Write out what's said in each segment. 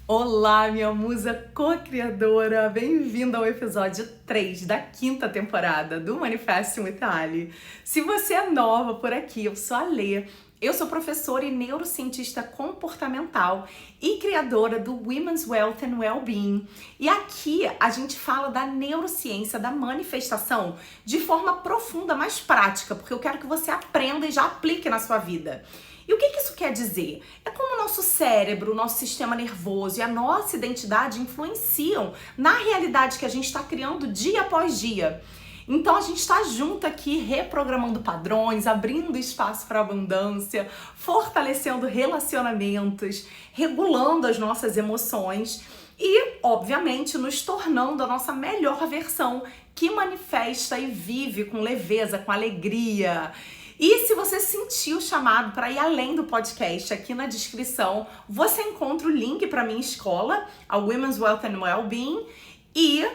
Olá, minha musa co-criadora! Bem-vinda ao episódio 3 da 5ª temporada do Manifesting with Ali. Se você é nova por aqui, eu sou a Lê. Eu sou professora e neurocientista comportamental e criadora do Women's Wealth and Wellbeing. E aqui a gente fala da neurociência, da manifestação, de forma profunda, mais prática, porque eu quero que você aprenda e já aplique na sua vida. E o que isso quer dizer? É como o nosso cérebro, o nosso sistema nervoso e a nossa identidade influenciam na realidade que a gente está criando dia após dia. Então a gente está junto aqui reprogramando padrões, abrindo espaço para abundância, fortalecendo relacionamentos, regulando as nossas emoções e, obviamente, nos tornando a nossa melhor versão que manifesta e vive com leveza, com alegria. E se você sentiu o chamado para ir além do podcast, aqui na descrição você encontra o link para minha escola, a Women's Wealth and Wellbeing, e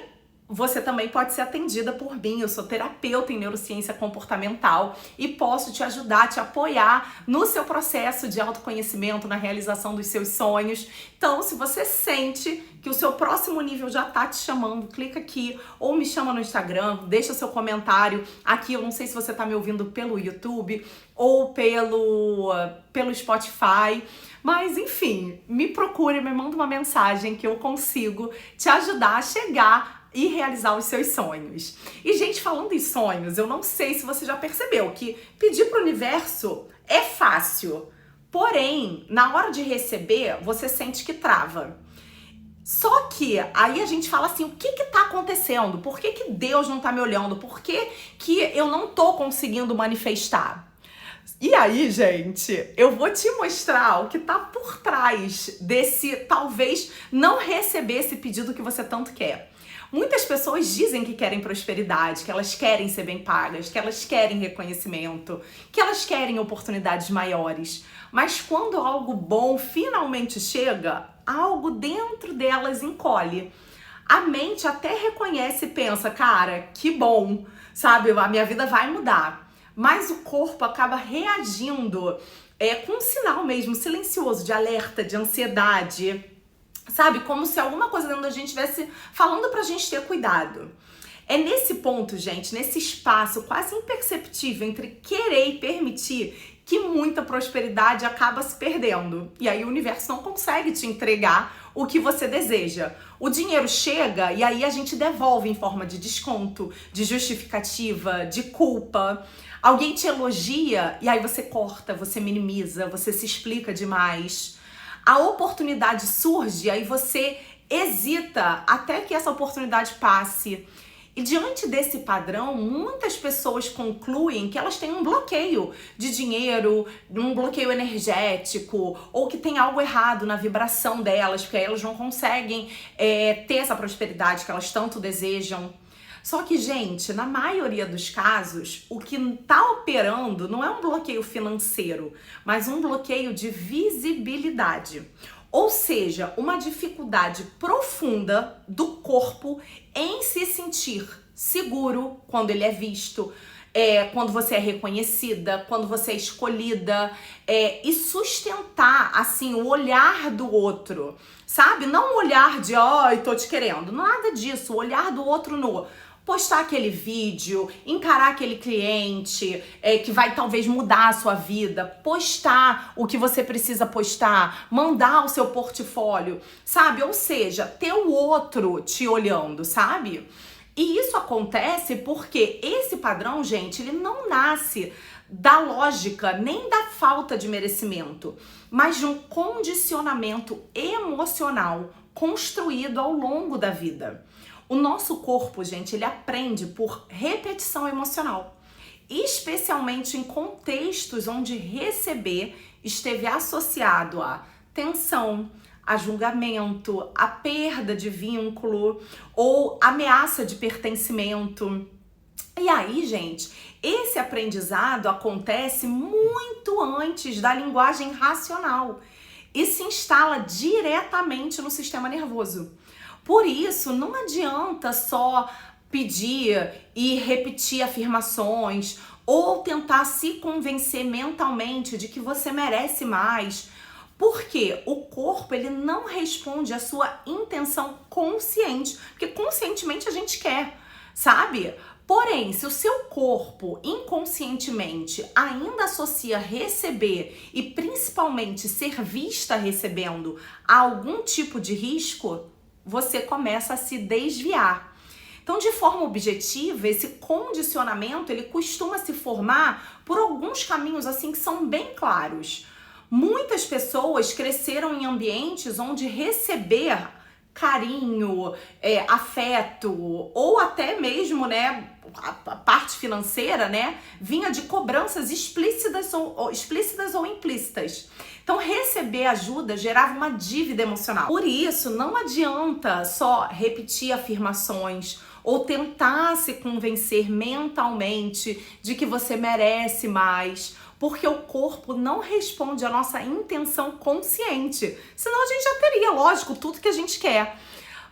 você também pode ser atendida por mim. Eu sou terapeuta em neurociência comportamental e posso te ajudar, te apoiar no seu processo de autoconhecimento, na realização dos seus sonhos. Então, se você sente que o seu próximo nível já tá te chamando, clica aqui ou me chama no Instagram, deixa seu comentário aqui. Eu não sei se você tá me ouvindo pelo YouTube ou pelo Spotify. Mas, enfim, me procure, me manda uma mensagem que eu consigo te ajudar a chegar e realizar os seus sonhos. E, gente, falando em sonhos, eu não sei se você já percebeu que pedir pro universo é fácil. Porém, na hora de receber, você sente que trava. Só que aí a gente fala assim, o que tá acontecendo? Por que Deus não tá me olhando? Por que eu não tô conseguindo manifestar? E aí, gente, eu vou te mostrar o que tá por trás desse, talvez, não receber esse pedido que você tanto quer. Muitas pessoas dizem que querem prosperidade, que elas querem ser bem pagas, que elas querem reconhecimento, que elas querem oportunidades maiores. Mas quando algo bom finalmente chega, algo dentro delas encolhe. A mente até reconhece e pensa, cara, que bom, sabe? A minha vida vai mudar. Mas o corpo acaba reagindo com um sinal mesmo silencioso de alerta, de ansiedade. Sabe? Como se alguma coisa dentro da gente estivesse falando pra gente ter cuidado. É nesse ponto, gente, nesse espaço quase imperceptível entre querer e permitir que muita prosperidade acaba se perdendo. E aí o universo não consegue te entregar o que você deseja. O dinheiro chega e aí a gente devolve em forma de desconto, de justificativa, de culpa. Alguém te elogia e aí você corta, você minimiza, você se explica demais. A oportunidade surge, aí você hesita até que essa oportunidade passe. E diante desse padrão, muitas pessoas concluem que elas têm um bloqueio de dinheiro, um bloqueio energético, ou que tem algo errado na vibração delas, porque aí elas não conseguem ter essa prosperidade que elas tanto desejam. Só que, gente, na maioria dos casos, o que está operando não é um bloqueio financeiro, mas um bloqueio de visibilidade. Ou seja, uma dificuldade profunda do corpo em se sentir seguro quando ele é visto, quando você é reconhecida, quando você é escolhida, e sustentar, assim, o olhar do outro, sabe? Não o olhar de, tô te querendo, nada disso, o olhar do outro no postar aquele vídeo, encarar aquele cliente que vai talvez mudar a sua vida, postar o que você precisa postar, mandar o seu portfólio, sabe? Ou seja, ter o outro te olhando, sabe? E isso acontece porque esse padrão, gente, ele não nasce da lógica nem da falta de merecimento, mas de um condicionamento emocional construído ao longo da vida. O nosso corpo, gente, ele aprende por repetição emocional, especialmente em contextos onde receber esteve associado a tensão, a julgamento, a perda de vínculo ou ameaça de pertencimento. E aí, gente, esse aprendizado acontece muito antes da linguagem racional e se instala diretamente no sistema nervoso. Por isso, não adianta só pedir e repetir afirmações ou tentar se convencer mentalmente de que você merece mais, Porque o corpo, ele não responde à sua intenção consciente, porque conscientemente a gente quer, sabe? Porém, se o seu corpo inconscientemente ainda associa receber e principalmente ser vista recebendo a algum tipo de risco, você começa a se desviar. Então, de forma objetiva, esse condicionamento, ele costuma se formar por alguns caminhos assim que são bem claros. Muitas pessoas cresceram em ambientes onde receber carinho, afeto ou até mesmo, né, a parte financeira, né, vinha de cobranças explícitas ou implícitas. Então, receber ajuda gerava uma dívida emocional. Por isso, não adianta só repetir afirmações ou tentar se convencer mentalmente de que você merece mais, porque o corpo não responde à nossa intenção consciente. Senão a gente já teria, lógico, tudo que a gente quer.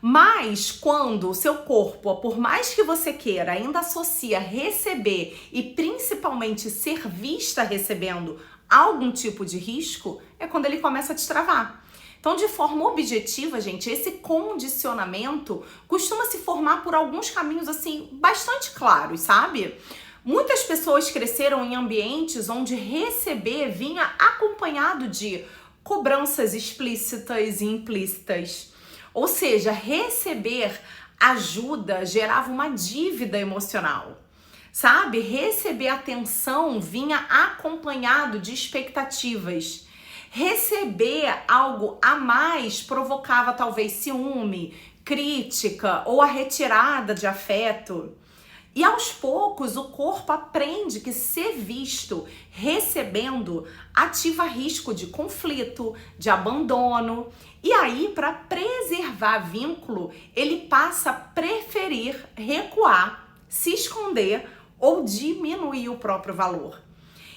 Mas quando o seu corpo, por mais que você queira, ainda associa receber e principalmente ser vista recebendo algum tipo de risco, é quando ele começa a te travar. Então, de forma objetiva, gente, esse condicionamento costuma se formar por alguns caminhos, assim, bastante claros, sabe? Muitas pessoas cresceram em ambientes onde receber vinha acompanhado de cobranças explícitas e implícitas. Ou seja, receber ajuda gerava uma dívida emocional, sabe? Receber atenção vinha acompanhado de expectativas. Receber algo a mais provocava talvez ciúme, crítica ou a retirada de afeto. E aos poucos o corpo aprende que ser visto recebendo ativa risco de conflito, de abandono. E aí, para preservar vínculo, ele passa a preferir recuar, se esconder ou diminuir o próprio valor.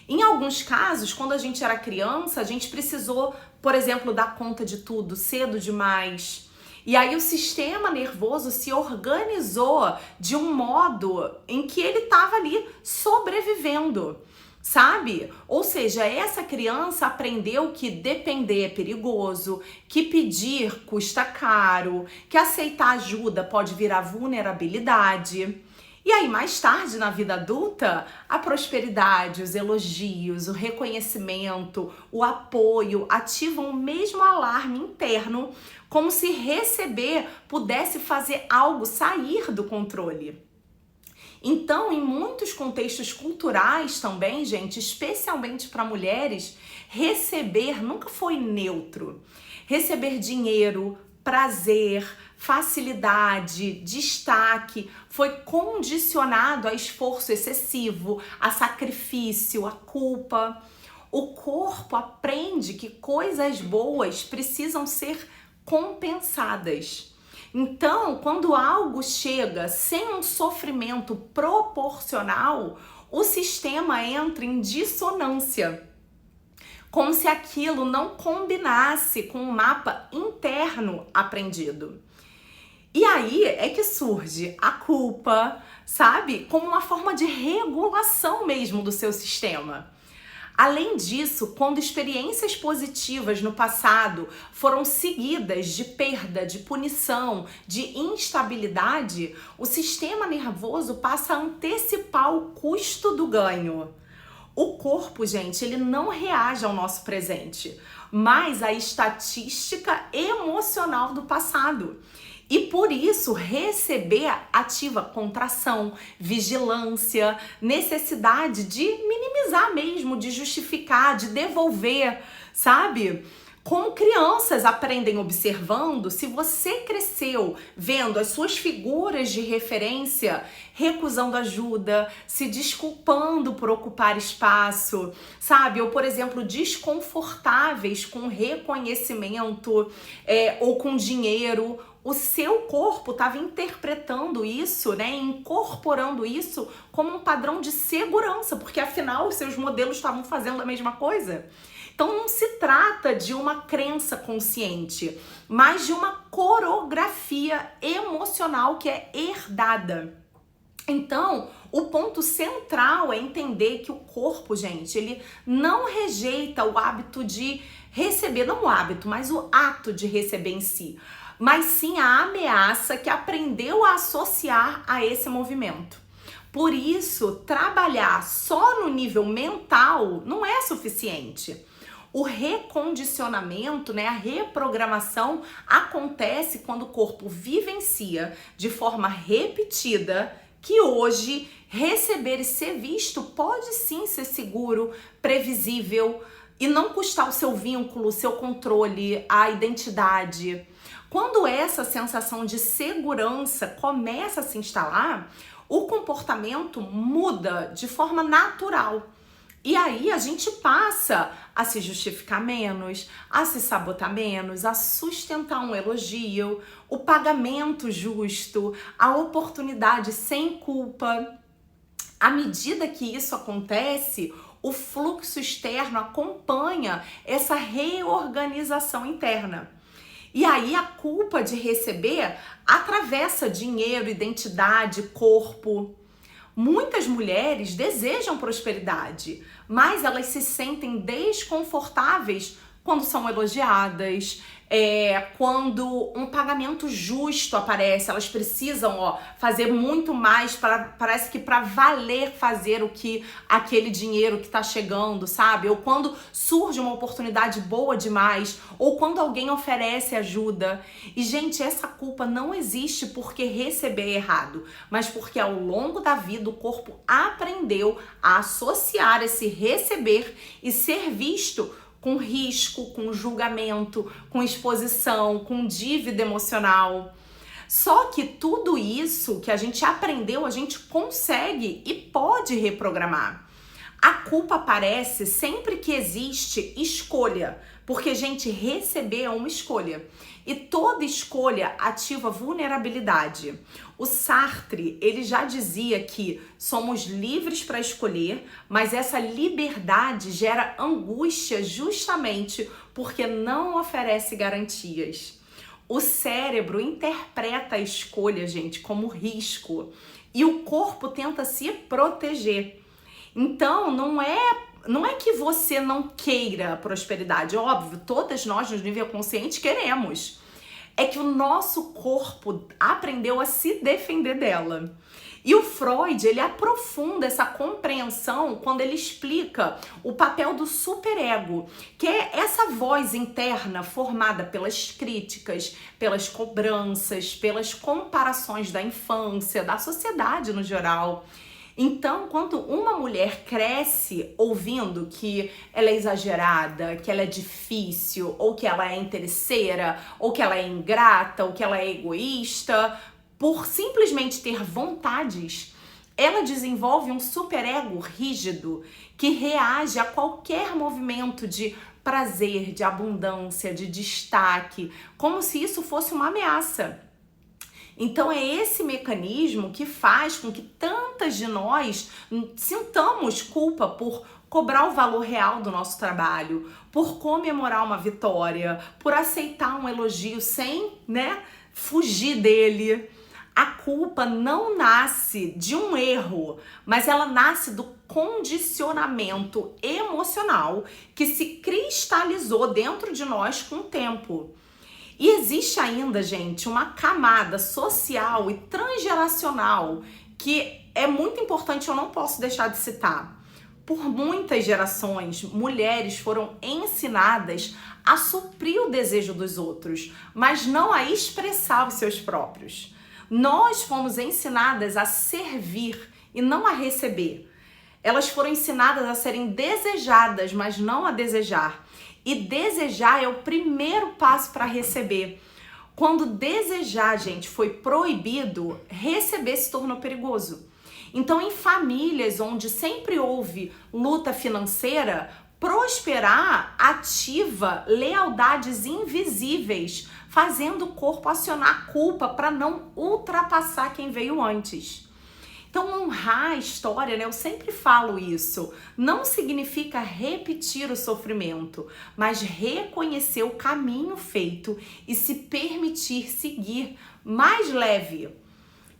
Em alguns casos, quando a gente era criança, a gente precisou, por exemplo, dar conta de tudo cedo demais. E aí o sistema nervoso se organizou de um modo em que ele estava ali sobrevivendo, sabe? Ou seja, essa criança aprendeu que depender é perigoso, que pedir custa caro, que aceitar ajuda pode virar vulnerabilidade. E aí, mais tarde, na vida adulta, a prosperidade, os elogios, o reconhecimento, o apoio ativam o mesmo alarme interno, como se receber pudesse fazer algo sair do controle. Então, em muitos contextos culturais também, gente, especialmente para mulheres, receber nunca foi neutro. Receber dinheiro, prazer, facilidade, destaque, foi condicionado a esforço excessivo, a sacrifício, a culpa. O corpo aprende que coisas boas precisam ser compensadas. Então, quando algo chega sem um sofrimento proporcional, o sistema entra em dissonância, como se aquilo não combinasse com o mapa interno aprendido. E aí é que surge a culpa, sabe? Como uma forma de regulação mesmo do seu sistema. Além disso, quando experiências positivas no passado foram seguidas de perda, de punição, de instabilidade, o sistema nervoso passa a antecipar o custo do ganho. O corpo, gente, ele não reage ao nosso presente, mas à estatística emocional do passado. E por isso, receber ativa contração, vigilância, necessidade de minimizar mesmo, de justificar, de devolver, sabe? Como crianças aprendem observando, se você cresceu vendo as suas figuras de referência recusando ajuda, se desculpando por ocupar espaço, sabe? Ou, por exemplo, desconfortáveis com reconhecimento ou com dinheiro, o seu corpo estava interpretando isso, né? Incorporando isso como um padrão de segurança, porque afinal os seus modelos estavam fazendo a mesma coisa. Então não se trata de uma crença consciente, mas de uma coreografia emocional que é herdada. Então, O ponto central é entender que o corpo, gente, ele não rejeita o hábito de receber, não o hábito, mas o ato de receber em si, mas sim a ameaça que aprendeu a associar a esse movimento. Por isso, trabalhar só no nível mental não é suficiente. O recondicionamento, né, a reprogramação acontece quando o corpo vivencia de forma repetida que hoje receber e ser visto pode sim ser seguro, previsível e não custar o seu vínculo, o seu controle, a identidade. Quando essa sensação de segurança começa a se instalar, o comportamento muda de forma natural. E aí a gente passa a se justificar menos, a se sabotar menos, a sustentar um elogio, o pagamento justo, a oportunidade sem culpa. À medida que isso acontece, o fluxo externo acompanha essa reorganização interna. E aí a culpa de receber atravessa dinheiro, identidade, corpo. Muitas mulheres desejam prosperidade, mas elas se sentem desconfortáveis quando são elogiadas, quando um pagamento justo aparece, elas precisam fazer muito mais, parece que para valer fazer o que aquele dinheiro que está chegando, sabe? Ou quando surge uma oportunidade boa demais, ou quando alguém oferece ajuda. E, gente, essa culpa não existe porque receber é errado, mas porque ao longo da vida o corpo aprendeu a associar esse receber e ser visto com risco, com julgamento, com exposição, com dívida emocional. Só que tudo isso que a gente aprendeu, a gente consegue e pode reprogramar. A culpa aparece sempre que existe escolha, porque, gente, receber é uma escolha. E toda escolha ativa vulnerabilidade. O Sartre, ele já dizia que somos livres para escolher, mas essa liberdade gera angústia justamente porque não oferece garantias. O cérebro interpreta a escolha, gente, como risco e o corpo tenta se proteger. Então, não é que você não queira prosperidade, óbvio, todas nós no nível consciente queremos. É que o nosso corpo aprendeu a se defender dela. E o Freud, ele aprofunda essa compreensão quando ele explica o papel do superego, que é essa voz interna formada pelas críticas, pelas cobranças, pelas comparações da infância, da sociedade no geral. Então, quando uma mulher cresce ouvindo que ela é exagerada, que ela é difícil, ou que ela é interesseira, ou que ela é ingrata, ou que ela é egoísta, por simplesmente ter vontades, ela desenvolve um superego rígido que reage a qualquer movimento de prazer, de abundância, de destaque, como se isso fosse uma ameaça. Então é esse mecanismo que faz com que tantas de nós sintamos culpa por cobrar o valor real do nosso trabalho, por comemorar uma vitória, por aceitar um elogio sem, fugir dele. A culpa não nasce de um erro, mas ela nasce do condicionamento emocional que se cristalizou dentro de nós com o tempo. E existe ainda, gente, uma camada social e transgeracional que é muito importante, eu não posso deixar de citar. Por muitas gerações, mulheres foram ensinadas a suprir o desejo dos outros, mas não a expressar os seus próprios. Nós fomos ensinadas a servir e não a receber. Elas foram ensinadas a serem desejadas, mas não a desejar. E desejar é o primeiro passo para receber. Quando desejar, gente, foi proibido, receber se tornou perigoso. Então, em famílias onde sempre houve luta financeira, prosperar ativa lealdades invisíveis, fazendo o corpo acionar a culpa para não ultrapassar quem veio antes. Então, honrar a história, eu sempre falo isso, não significa repetir o sofrimento, mas reconhecer o caminho feito e se permitir seguir mais leve.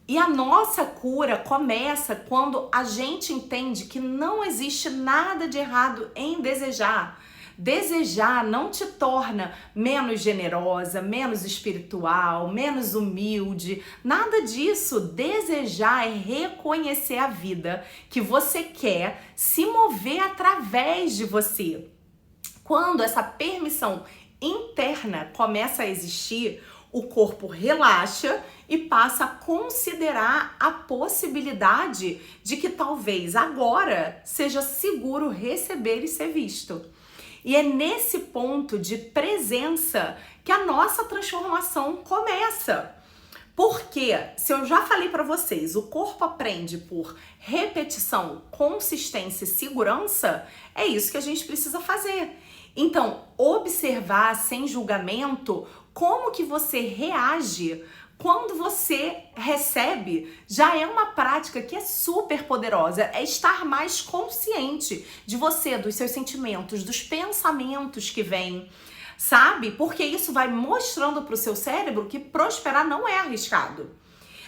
E a nossa cura começa quando a gente entende que não existe nada de errado em desejar. Desejar não te torna menos generosa, menos espiritual, menos humilde, nada disso. Desejar é reconhecer a vida que você quer se mover através de você. Quando essa permissão interna começa a existir, o corpo relaxa e passa a considerar a possibilidade de que talvez agora seja seguro receber e ser visto. E é nesse ponto de presença que a nossa transformação começa. Porque, se eu já falei para vocês, o corpo aprende por repetição, consistência e segurança, é isso que a gente precisa fazer. Então, observar sem julgamento como que você reage quando você recebe já é uma prática que é super poderosa. É estar mais consciente de você, dos seus sentimentos, dos pensamentos que vêm, sabe? Porque isso vai mostrando para o seu cérebro que prosperar não é arriscado.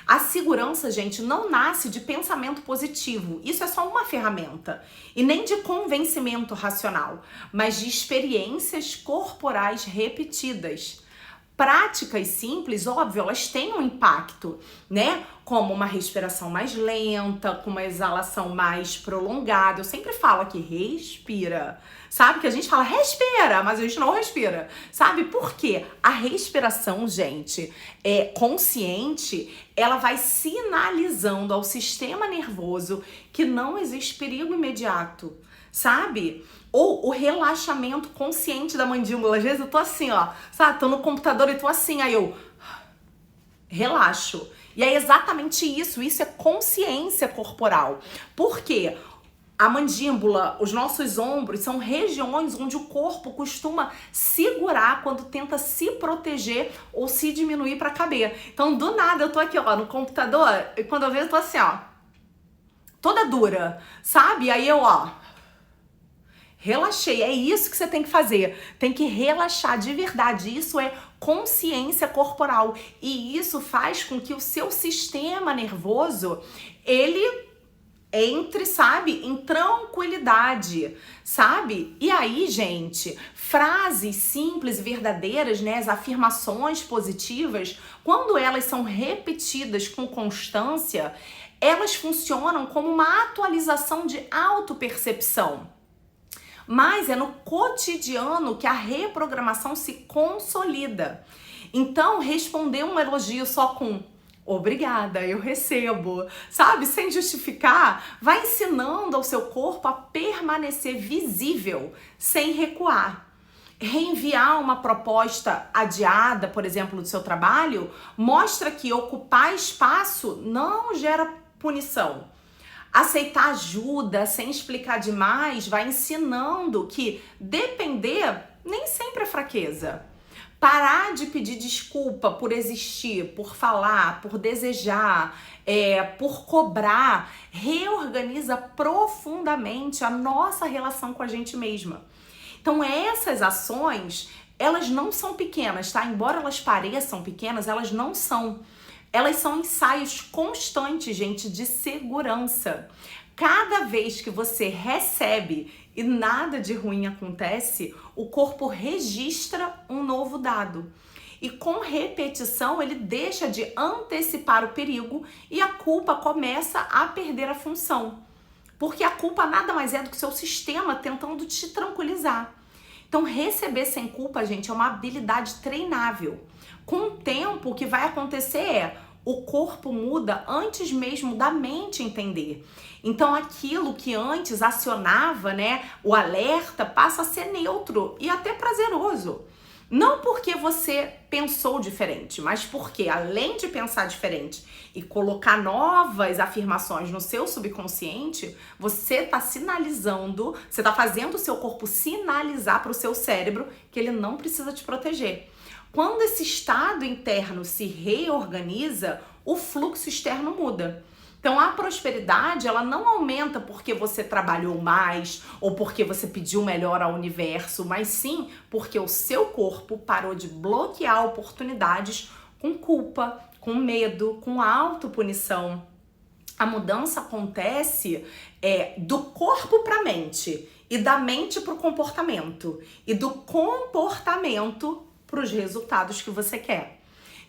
A segurança, gente, não nasce de pensamento positivo. Isso é só uma ferramenta. E nem de convencimento racional, mas de experiências corporais repetidas. Práticas simples, óbvio, elas têm um impacto, né? Como uma respiração mais lenta, com uma exalação mais prolongada. Eu sempre falo aqui, respira. Sabe que a gente fala respira, mas a gente não respira. Sabe por quê? A respiração, gente, é consciente, ela vai sinalizando ao sistema nervoso que não existe perigo imediato, sabe? Ou o relaxamento consciente da mandíbula. Às vezes eu tô assim, ó, sabe? Tô no computador e tô assim, aí eu relaxo. E é exatamente isso é consciência corporal. Por quê? A mandíbula, os nossos ombros são regiões onde o corpo costuma segurar quando tenta se proteger ou se diminuir para caber. Então, do nada, eu tô aqui, ó, no computador e quando eu vejo, eu tô assim, ó, toda dura, sabe? Aí eu, ó, relaxei. É isso que você tem que fazer. Tem que relaxar de verdade. Isso é consciência corporal. E isso faz com que o seu sistema nervoso, ele entre, sabe, em tranquilidade, sabe? E aí, gente, frases simples e verdadeiras, né, as afirmações positivas, quando elas são repetidas com constância, elas funcionam como uma atualização de autopercepção. Mas é no cotidiano que a reprogramação se consolida. Então, responder um elogio só com obrigada, eu recebo, sabe? Sem justificar, vai ensinando ao seu corpo a permanecer visível, sem recuar. Reenviar uma proposta adiada, por exemplo, do seu trabalho, mostra que ocupar espaço não gera punição. Aceitar ajuda sem explicar demais vai ensinando que depender nem sempre é fraqueza. Parar de pedir desculpa por existir, por falar, por desejar, por cobrar, reorganiza profundamente a nossa relação com a gente mesma. Então essas ações, elas não são pequenas, tá? Embora elas pareçam pequenas, elas não são. Elas são ensaios constantes, gente, de segurança. Cada vez que você recebe e nada de ruim acontece, o corpo registra um novo dado. E com repetição, ele deixa de antecipar o perigo e a culpa começa a perder a função. Porque a culpa nada mais é do que o seu sistema tentando te tranquilizar. Então, receber sem culpa, gente, é uma habilidade treinável. Com o tempo, o que vai acontecer é o corpo muda antes mesmo da mente entender. Então, aquilo que antes acionava, né, o alerta passa a ser neutro e até prazeroso. Não porque você pensou diferente, mas porque, além de pensar diferente e colocar novas afirmações no seu subconsciente, você está sinalizando, você está fazendo o seu corpo sinalizar para o seu cérebro que ele não precisa te proteger. Quando esse estado interno se reorganiza, o fluxo externo muda. Então, a prosperidade, ela não aumenta porque você trabalhou mais ou porque você pediu melhor ao universo, mas sim porque o seu corpo parou de bloquear oportunidades com culpa, com medo, com autopunição. A mudança acontece do corpo para a mente e da mente para o comportamento e do comportamento para os resultados que você quer.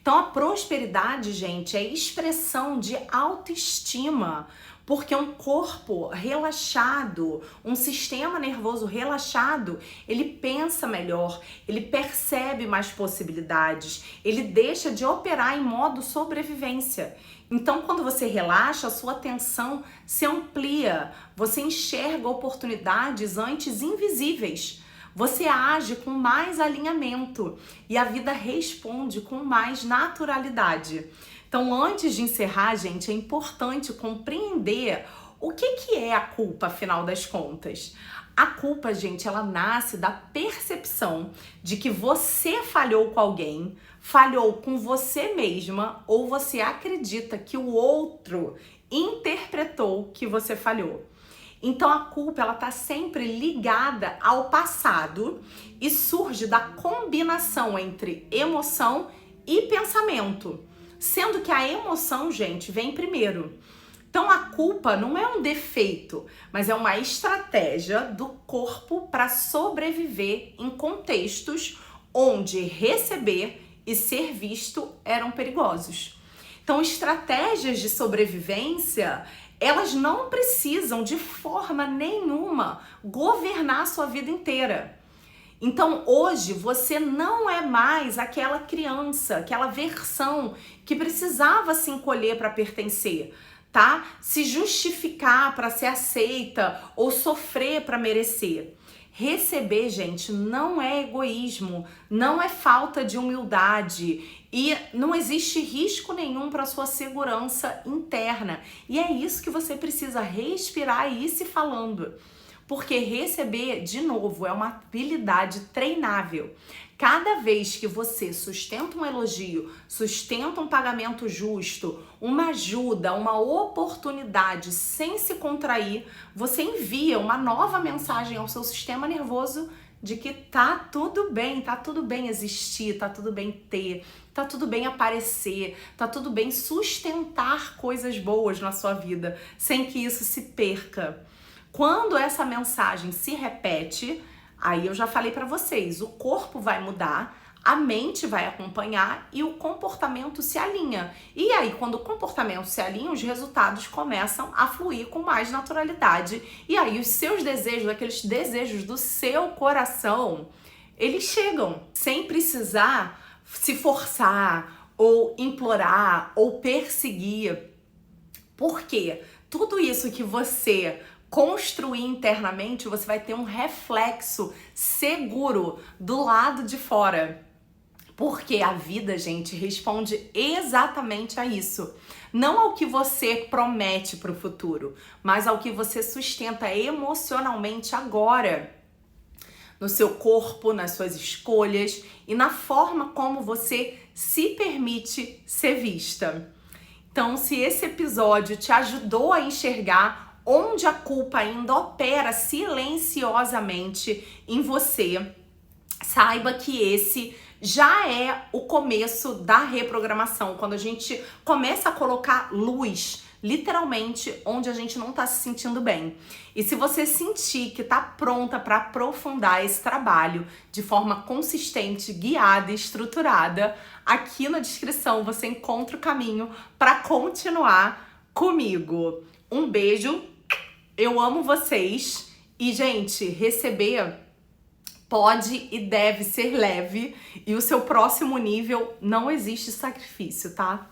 Então a prosperidade, gente, é expressão de autoestima, porque um corpo relaxado, um sistema nervoso relaxado, ele pensa melhor, ele percebe mais possibilidades, ele deixa de operar em modo sobrevivência. Então, quando você relaxa, a sua atenção se amplia, você enxerga oportunidades antes invisíveis. Você age com mais alinhamento e a vida responde com mais naturalidade. Então, antes de encerrar, gente, é importante compreender o que é a culpa, afinal das contas. A culpa, gente, ela nasce da percepção de que você falhou com alguém, falhou com você mesma, ou você acredita que o outro interpretou que você falhou. Então a culpa, ela tá sempre ligada ao passado e surge da combinação entre emoção e pensamento, sendo que a emoção, gente, vem primeiro. Então a culpa não é um defeito, mas é uma estratégia do corpo para sobreviver em contextos onde receber e ser visto eram perigosos. Então estratégias de sobrevivência, elas não precisam de forma nenhuma governar a sua vida inteira. Então hoje você não é mais aquela criança, aquela versão que precisava se encolher para pertencer, tá? Se justificar para ser aceita ou sofrer para merecer. Receber, gente, não é egoísmo, não é falta de humildade e não existe risco nenhum para sua segurança interna. E é isso que você precisa respirar e ir se falando. Porque receber, de novo, é uma habilidade treinável. Cada vez que você sustenta um elogio, sustenta um pagamento justo, uma ajuda, uma oportunidade sem se contrair, você envia uma nova mensagem ao seu sistema nervoso de que tá tudo bem existir, tá tudo bem ter, tá tudo bem aparecer, tá tudo bem sustentar coisas boas na sua vida, sem que isso se perca. Quando essa mensagem se repete, aí eu já falei para vocês, o corpo vai mudar, a mente vai acompanhar e o comportamento se alinha. E aí, quando o comportamento se alinha, os resultados começam a fluir com mais naturalidade. E aí, os seus desejos, aqueles desejos do seu coração, eles chegam sem precisar se forçar ou implorar ou perseguir. Por quê? Tudo isso que você construir internamente, você vai ter um reflexo seguro do lado de fora. Porque a vida, gente, responde exatamente a isso. Não ao que você promete para o futuro, mas ao que você sustenta emocionalmente agora. No seu corpo, nas suas escolhas e na forma como você se permite ser vista. Então, se esse episódio te ajudou a enxergar onde a culpa ainda opera silenciosamente em você, saiba que esse já é o começo da reprogramação, quando a gente começa a colocar luz, literalmente, onde a gente não tá se sentindo bem. E se você sentir que tá pronta para aprofundar esse trabalho de forma consistente, guiada e estruturada, aqui na descrição você encontra o caminho para continuar comigo. Um beijo, eu amo vocês e, gente, receber pode e deve ser leve e o seu próximo nível não existe sacrifício, tá?